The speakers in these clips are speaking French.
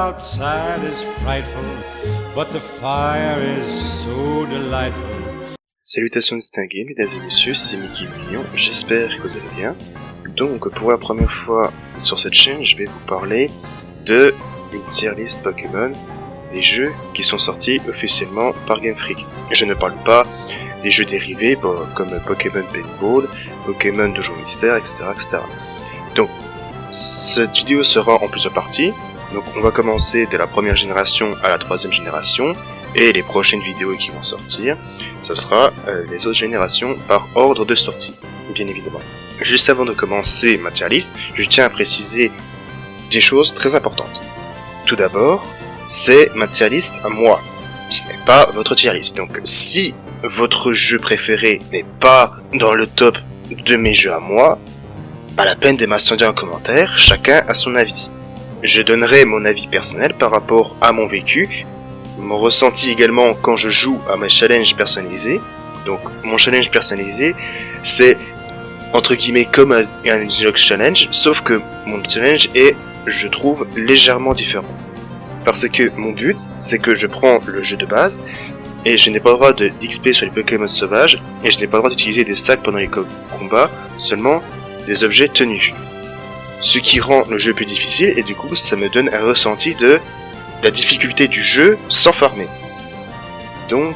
outside is frightful, but the fire is so delightful. Salutations distinguées, mesdames et messieurs, c'est Mickey Mignon, j'espère que vous allez bien. Donc, pour la première fois sur cette chaîne, je vais vous parler de une tier list Pokémon des jeux qui sont sortis officiellement par Game Freak. Je ne parle pas des jeux dérivés comme Pokémon Paintball, Pokémon Dojo Mystère, etc., etc. Donc, cette vidéo sera en plusieurs parties. Donc, on va commencer de la première génération à la troisième génération. Et les prochaines vidéos qui vont sortir, ce sera les autres générations par ordre de sortie, bien évidemment. Juste avant de commencer ma tier list, je tiens à préciser des choses très importantes. Tout d'abord, c'est ma tier list à moi. Ce n'est pas votre tier list. Donc, si votre jeu préféré n'est pas dans le top de mes jeux à moi, pas la peine de m'incendier en commentaire, chacun a son avis. Je donnerai mon avis personnel par rapport à mon vécu, mon ressenti également quand je joue à mes challenges personnalisés. Donc mon challenge personnalisé, c'est entre guillemets comme un Xbox challenge, sauf que mon challenge est, je trouve, légèrement différent. Parce que mon but, c'est que je prends le jeu de base, et je n'ai pas le droit d'XP sur les Pokémon sauvages, et je n'ai pas le droit d'utiliser des sacs pendant les combats, seulement des objets tenus. Ce qui rend le jeu plus difficile, et du coup ça me donne un ressenti de la difficulté du jeu sans farmer. Donc,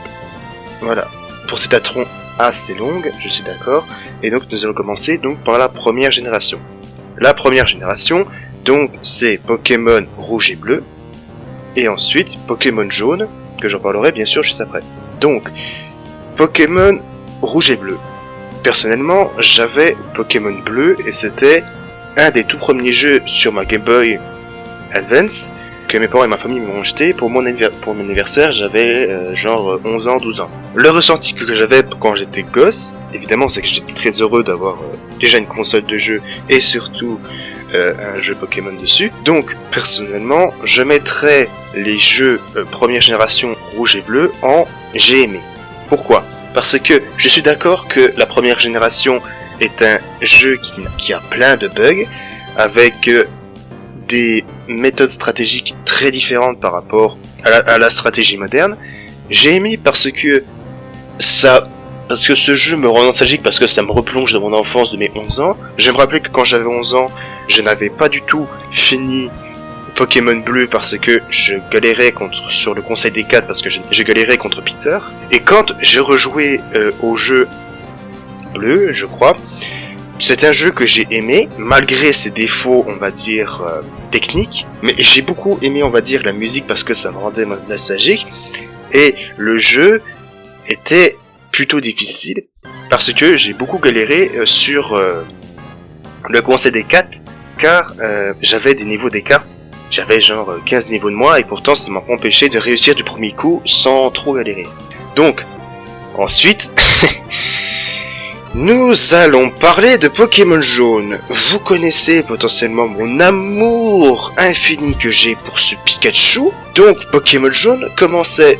voilà. Pour cette intro assez longue, je suis d'accord, et donc nous allons commencer donc par la première génération. La première génération, donc c'est Pokémon rouge et bleu, et ensuite Pokémon jaune, que j'en parlerai bien sûr juste après. Donc, Pokémon rouge et bleu. Personnellement, j'avais Pokémon bleu, et c'était un des tout premiers jeux sur ma Game Boy Advance, que mes parents et ma famille m'ont acheté pour mon anniversaire. J'avais genre 11 ans, 12 ans. Le ressenti que j'avais quand j'étais gosse, évidemment, c'est que j'étais très heureux d'avoir déjà une console de jeu et surtout un jeu Pokémon dessus. Donc, personnellement, je mettrais les jeux première génération rouge et bleu en j'ai aimé. Pourquoi ? Parce que je suis d'accord que la première génération est un jeu qui a plein de bugs, avec des méthodes stratégiques très différentes par rapport à la stratégie moderne. J'ai aimé parce que ce jeu me rend nostalgique, parce que ça me replonge dans mon enfance de mes 11 ans. Je me rappelle que quand j'avais 11 ans, je n'avais pas du tout fini Pokémon bleu parce que je galérais sur le conseil des 4 parce que je galérais contre Peter. Et quand j'ai rejoué au jeu bleu, je crois, c'est un jeu que j'ai aimé, malgré ses défauts, on va dire, techniques. Mais j'ai beaucoup aimé, on va dire, la musique parce que ça me rendait nostalgique. Et le jeu était plutôt difficile parce que j'ai beaucoup galéré sur le conseil des 4, car j'avais des niveaux d'écart. J'avais genre 15 niveaux de moins, et pourtant ça m'a empêché de réussir du premier coup sans trop galérer. Donc, ensuite... Nous allons parler de Pokémon jaune. Vous connaissez potentiellement mon amour infini que j'ai pour ce Pikachu. Donc Pokémon jaune, comment c'est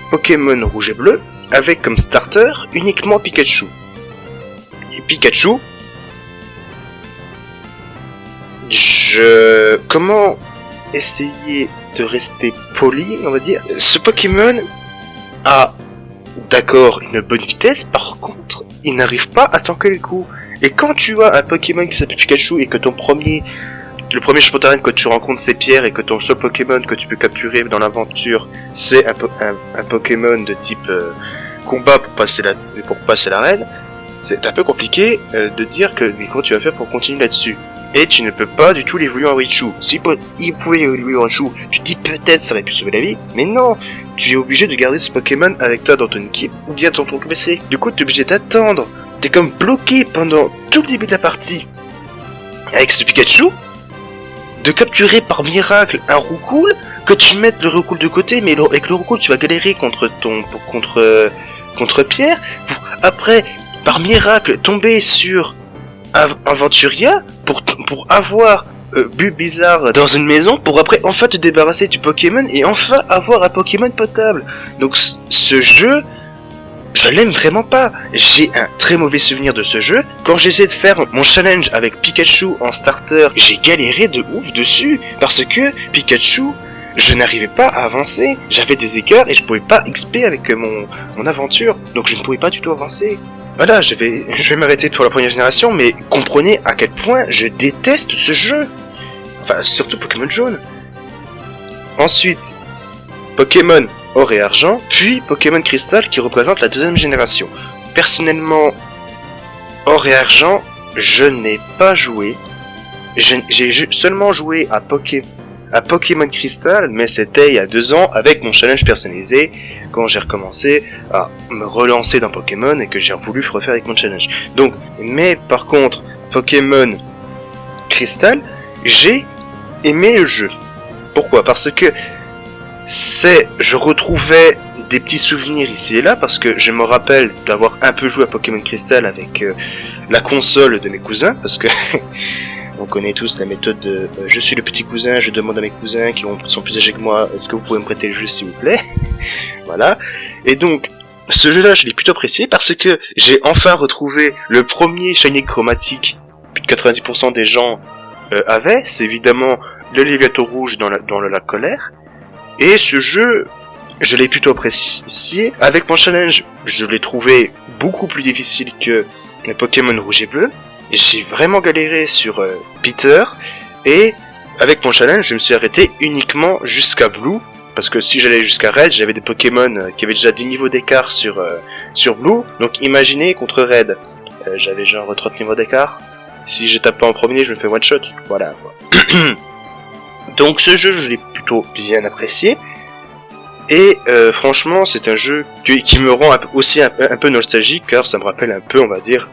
Pokémon rouge et bleu, avec comme starter uniquement Pikachu. Et Pikachu... Comment essayer de rester poli, on va dire. Ce Pokémon a... d'accord, une bonne vitesse, par contre, il n'arrive pas à tanker les coups. Et quand tu as un Pokémon qui s'appelle Pikachu et que le premier Champignon que tu rencontres c'est Pierre, et que ton seul Pokémon que tu peux capturer dans l'aventure c'est un Pokémon de type combat pour passer l'arène, c'est un peu compliqué de dire comment tu vas faire pour continuer là-dessus. Et tu ne peux pas du tout l'évoluer en Raichu. Si il pouvait évoluer en Raichu, tu te dis peut-être ça aurait pu sauver la vie, mais non, tu es obligé de garder ce Pokémon avec toi dans ton équipe ou bien dans ton PC. Du coup, tu es obligé d'attendre. T'es comme bloqué pendant tout le début de la partie avec ce Pikachu, de capturer par miracle un Roucoule, que tu mettes le Roucoule de côté, mais avec le Roucoule tu vas galérer contre Pierre, pour après, par miracle, tomber sur Aventuria pour avoir Bulbizarre dans une maison, pour après enfin te débarrasser du Pokémon et enfin avoir un Pokémon potable. Donc ce jeu, je l'aime vraiment pas. J'ai un très mauvais souvenir de ce jeu. Quand j'essaie de faire mon challenge avec Pikachu en starter, j'ai galéré de ouf dessus, parce que Pikachu je n'arrivais pas à avancer. J'avais des écarts et je pouvais pas XP avec mon aventure. Donc je ne pouvais pas du tout avancer. Voilà, je vais m'arrêter pour la première génération, mais comprenez à quel point je déteste ce jeu. Enfin, surtout Pokémon Jaune. Ensuite, Pokémon Or et Argent, puis Pokémon Crystal qui représente la deuxième génération. Personnellement, Or et Argent, je n'ai pas joué. J'ai seulement joué à Pokémon Crystal, mais c'était il y a 2 ans avec mon challenge personnalisé, quand j'ai recommencé à me relancer dans Pokémon et que j'ai voulu refaire avec mon challenge. Donc, mais par contre, Pokémon Crystal, j'ai aimé le jeu. Pourquoi ? Parce que je retrouvais des petits souvenirs ici et là, parce que je me rappelle d'avoir un peu joué à Pokémon Crystal avec la console de mes cousins, parce que on connaît tous la méthode de je suis le petit cousin, je demande à mes cousins qui sont plus âgés que moi, est-ce que vous pouvez me prêter le jeu s'il vous plaît. Voilà. Et donc, ce jeu-là, je l'ai plutôt apprécié parce que j'ai enfin retrouvé le premier Shiny Chromatique. Plus de 90% des gens avaient. C'est évidemment le Léviathan rouge dans le lac Colère. Et ce jeu, je l'ai plutôt apprécié. Avec mon challenge, je l'ai trouvé beaucoup plus difficile que les Pokémon rouge et bleu. J'ai vraiment galéré sur Peter. Et avec mon challenge, je me suis arrêté uniquement jusqu'à Blue. Parce que si j'allais jusqu'à Red, j'avais des Pokémon qui avaient déjà 10 niveaux d'écart sur Blue. Donc imaginez contre Red, j'avais genre 30 niveaux d'écart. Si je tape pas en premier, je me fais one shot. Voilà. Donc ce jeu, je l'ai plutôt bien apprécié. Et franchement, c'est un jeu qui me rend aussi un peu nostalgique, car ça me rappelle un peu, on va dire,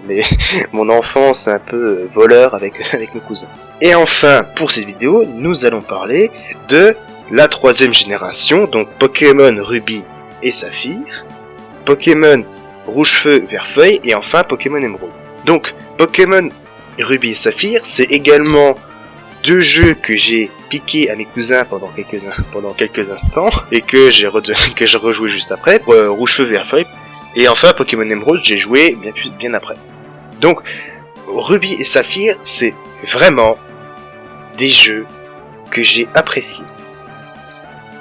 mon enfance un peu voleur avec mes cousins. Et enfin, pour cette vidéo, nous allons parler de la 3e génération, donc Pokémon Ruby et Saphir, Pokémon Rouge-Feu, Vert-Feuille, et enfin Pokémon Émeraude. Donc, Pokémon Ruby et Saphir, c'est également 2 jeux que j'ai piqué à mes cousins pendant quelques instants, et que j'ai rejoué juste après, Rouge-Feu, Vert-Feuille, et enfin Pokémon Émeraude, j'ai joué bien après. Donc, Ruby et Saphir, c'est vraiment des jeux que j'ai appréciés.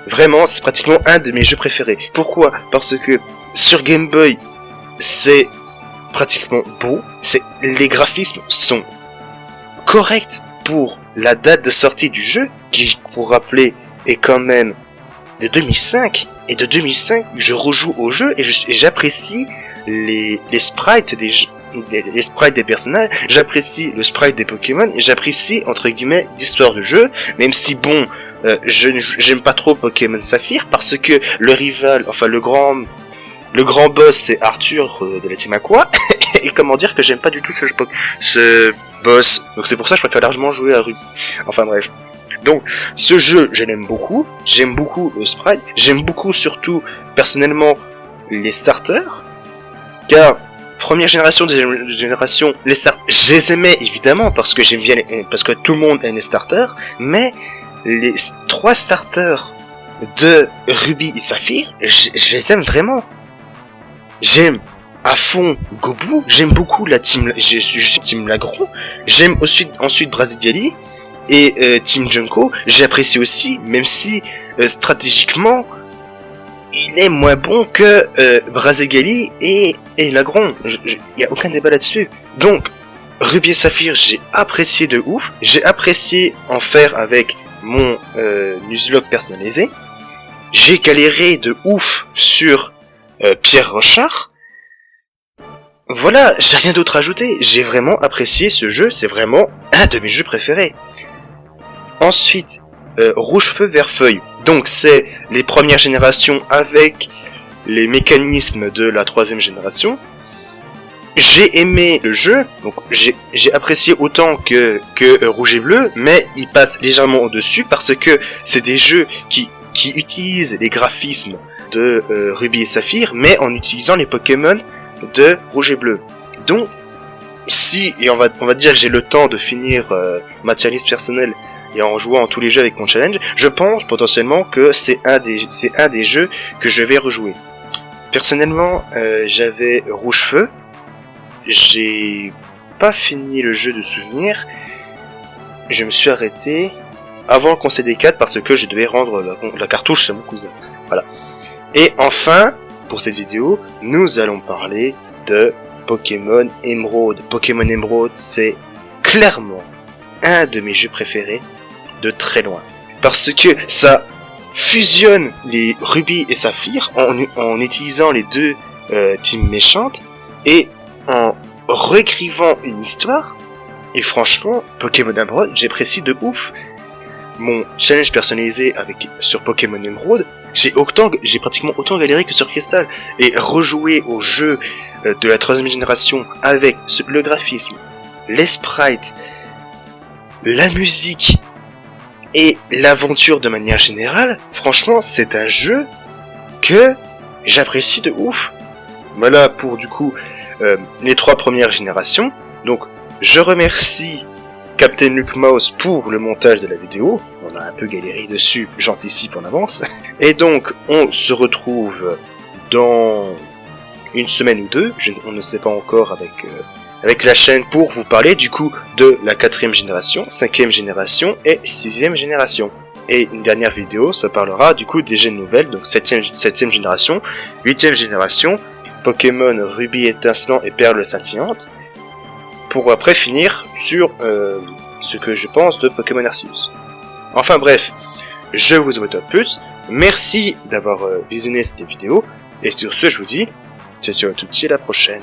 Vraiment, c'est pratiquement un de mes jeux préférés. Pourquoi ? Parce que sur Game Boy, c'est pratiquement beau. Les graphismes sont corrects pour la date de sortie du jeu, qui, pour rappeler, est quand même de 2005. Et de 2005, je rejoue au jeu et j'apprécie les sprites les sprites des personnages, j'apprécie le sprite des Pokémon, et j'apprécie, entre guillemets, l'histoire du jeu, même si bon... j'aime pas trop Pokémon Saphir parce que le rival, enfin le grand boss, c'est Arthur de la Team Aqua. Et comment dire que j'aime pas du tout ce boss. Donc c'est pour ça que je préfère largement jouer à Ruby. Enfin bref. Donc ce jeu, je l'aime beaucoup. J'aime beaucoup le sprite. J'aime beaucoup surtout personnellement les starters. Car première génération, deuxième génération, les starters, je les aimais évidemment parce que parce que tout le monde aime les starters, mais les 3 starters de Ruby et Saphir, je les aime vraiment. J'aime à fond Gobu, j'aime beaucoup je suis Team Lagron, j'aime ensuite Brasigali et Team Junko, j'apprécie aussi, même si stratégiquement il est moins bon que Brasigali et Lagron, y a aucun débat là-dessus. Donc Ruby et Saphir, j'ai apprécié de ouf, j'ai apprécié en faire avec mon Nuzlocke personnalisé. J'ai galéré de ouf sur Pierre Rochard. Voilà, j'ai rien d'autre à ajouter. J'ai vraiment apprécié ce jeu, c'est vraiment un de mes jeux préférés. Ensuite, Rouge-Feu, Vert-Feuille. Donc c'est les premières générations avec les mécanismes de la 3e génération. J'ai aimé le jeu, donc j'ai apprécié autant que Rouge et Bleu, mais il passe légèrement au-dessus parce que c'est des jeux qui utilisent les graphismes de Ruby et Saphir, mais en utilisant les Pokémon de Rouge et Bleu. Donc, et on va dire que j'ai le temps de finir ma tier list personnelle et en jouant tous les jeux avec mon challenge, je pense potentiellement que c'est un des jeux que je vais rejouer. Personnellement, j'avais Rouge-Feu. J'ai pas fini le jeu de souvenir. Je me suis arrêté avant le conseil des 4 parce que je devais rendre la cartouche à mon cousin. Voilà. Et enfin, pour cette vidéo, nous allons parler de Pokémon Emerald. Pokémon Emerald, c'est clairement un de mes jeux préférés de très loin. Parce que ça fusionne les rubis et saphirs en utilisant les deux teams méchantes et en réécrivant une histoire. Et franchement, Pokémon Emerald, j'apprécie de ouf. Mon challenge personnalisé sur Pokémon Emerald, j'ai pratiquement autant galéré que sur Crystal. Et rejouer au jeu de la 3ème génération avec le graphisme, les sprites, la musique et l'aventure de manière générale, franchement, c'est un jeu que j'apprécie de ouf. Voilà pour du coup les 3 premières générations. Donc, je remercie Captain Luke Mouse pour le montage de la vidéo. On a un peu galéré dessus, j'anticipe en avance. Et donc, on se retrouve dans une semaine ou deux, on ne sait pas encore avec la chaîne pour vous parler du coup de la 4ème génération, 5ème génération et 6ème génération. Et une dernière vidéo, ça parlera du coup des gènes nouvelles, donc 7ème génération, 8ème génération, Pokémon Ruby étincelant et Perle scintillante, pour après finir sur ce que je pense de Pokémon Arceus. Enfin bref, je vous souhaite à plus, merci d'avoir visionné cette vidéo, et sur ce je vous dis, ciao ciao à toutes et à la prochaine.